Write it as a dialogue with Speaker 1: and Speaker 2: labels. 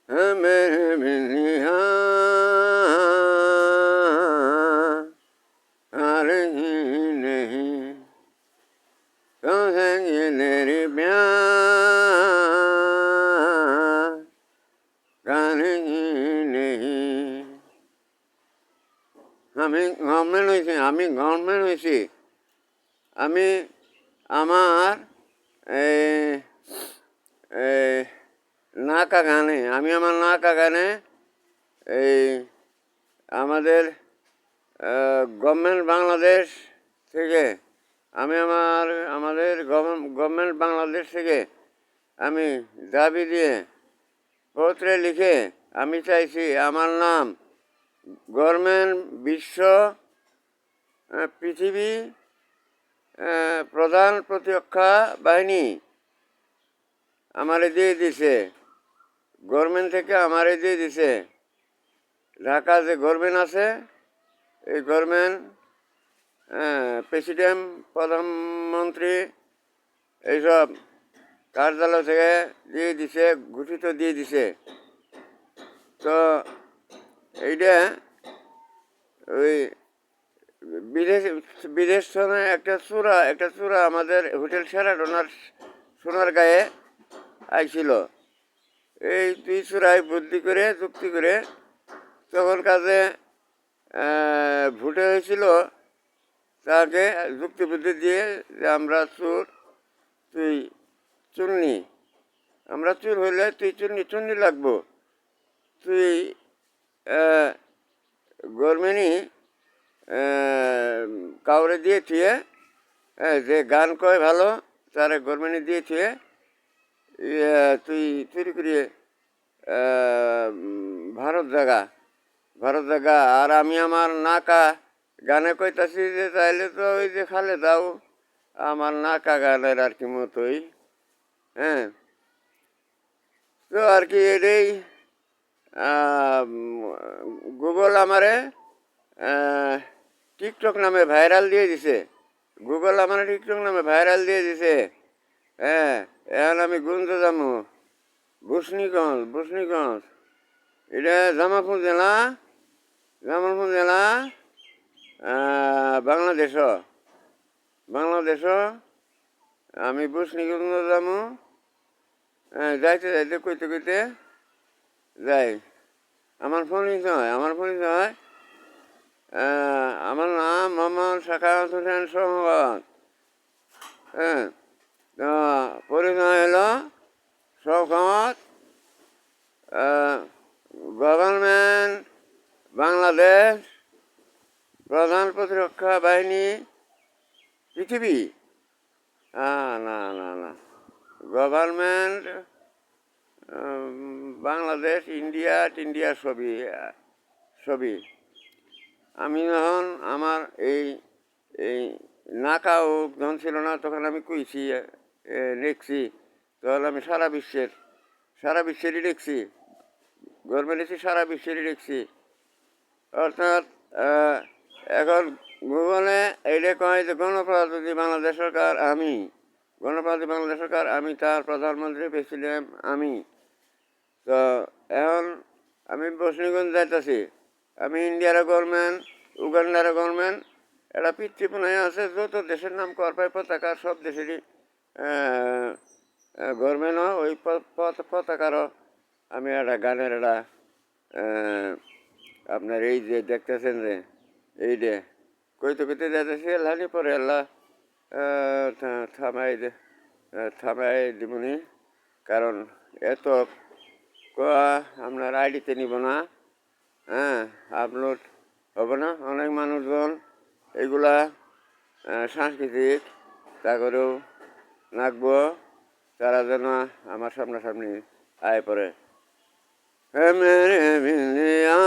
Speaker 1: मेरे बिंदिया हार ही नहीं कहेंगे तेरे प्यार गान ही नहीं আমি গভর্নমেন্ট হয়েছি আমি আমার নাকা গানে এই আমাদের গভর্নমেন্ট বাংলাদেশ থেকে আমাদের গভর্নমেন্ট বাংলাদেশ থেকে আমি দাবি দিয়ে পত্রে লিখে আমি চাইছি আমার নাম গভর্নমেন্ট পৃথিবী প্রধান প্রতিরক্ষা বাহিনী আমারে দিয়ে দিছে, গভর্নমেন্ট থেকে আমারে দিয়ে দিছে। ঢাকা যে গভর্নমেন্ট আছে এই গভর্নমেন্ট প্রেসিডেন্ট প্রধানমন্ত্রী এইসব কার্যালয় থেকে দিয়ে দিছে, ঘোষিত দিয়ে দিছে। তো এইটা ওই বিদেশ একটা চূড়া আমাদের হোটেল সেরাটনার সোনার গায়ে আইছিল। এই দুই চূড়ায় যুক্তি করে তখন কাজে ভোটে হয়েছিল, তাকে যুক্তি বুদ্ধি দিয়ে যে আমরা চোর, তুই চুন্নি, আমরা চোর হইলে তুই চুন্নি লাগবো, তুই গভর্নমেন্টই কাউরে দিয়ে থুয়ে যে গান কয় ভালো তারে গভর্নমেন্টে দিয়ে থুয়ে তুই চুরি করিয়ে ভারত জাগা। আর আমি আমার নাকা গানে কইতাছি যে তাইলে তো ওই যে খালে দাও আমার নাকা গানের আর কি মতোই। হ্যাঁ, তো আর কি এটাই গুগল আমারে টিকটক নামে ভাইরাল দিয়ে দিছে। হ্যাঁ, এখন আমি গুনতে যাবো বসনিগঞ্জ, এটা জামালপুর জেলা বাংলাদেশ। আমি বসনিগঞ্জ যাবো, যাইতে কইতে যাই। আমার পরিচয় আমার নাম মোহাম্মদ সাখাওয়াত হোসেন সোহাগ। হ্যাঁ, তো পরিচয় হলো শওকত, গভর্নমেন্ট বাংলাদেশ প্রধান প্রতিরক্ষা বাহিনী পৃথিবী, না গভর্নমেন্ট বাংলাদেশ ইন্ডিয়া ছবি। আমি যখন আমার এই নাকাও যখন ছিল না তখন আমি কইছি লিখছি, তখন আমি সারা বিশ্বেরই লিখছি, গভর্নমেন্ট এসে সারা বিশ্বেরই লিখছি। অর্থাৎ এখন গুগলে এইটা কয় যে গণপ্রজাতন্ত্রী বাংলাদেশ সরকার আমি তার প্রধানমন্ত্রী প্রেসিডেন্ট আমি। তো এখন আমি বসনিগঞ্জ যাইতেছি, আমি ইন্ডিয়ার গভর্নমেন্ট, উগান্ডার গভর্নমেন্ট, এটা পিতৃপনায় আছে, যত দেশের নাম করপায় পতাকা সব দেশেরই গভর্নমেন্টও ওই পতাকারও আমি একটা গানের আপনার এই যে দেখতেছেন যে এই যে কইতে যাইতেছি আল্লাহ পরে আল্লাহ থামাই দিবনি, কারণ এত আপনার আইডিতে নিব না, হ্যাঁ, আপলোড হবে না। অনেক মানুষজন এগুলা সাংস্কৃতিক তা করেও নাচবো, তারা যেন আমার সামনাসামনি আয় পড়ে। মেরে বিন্দিয়া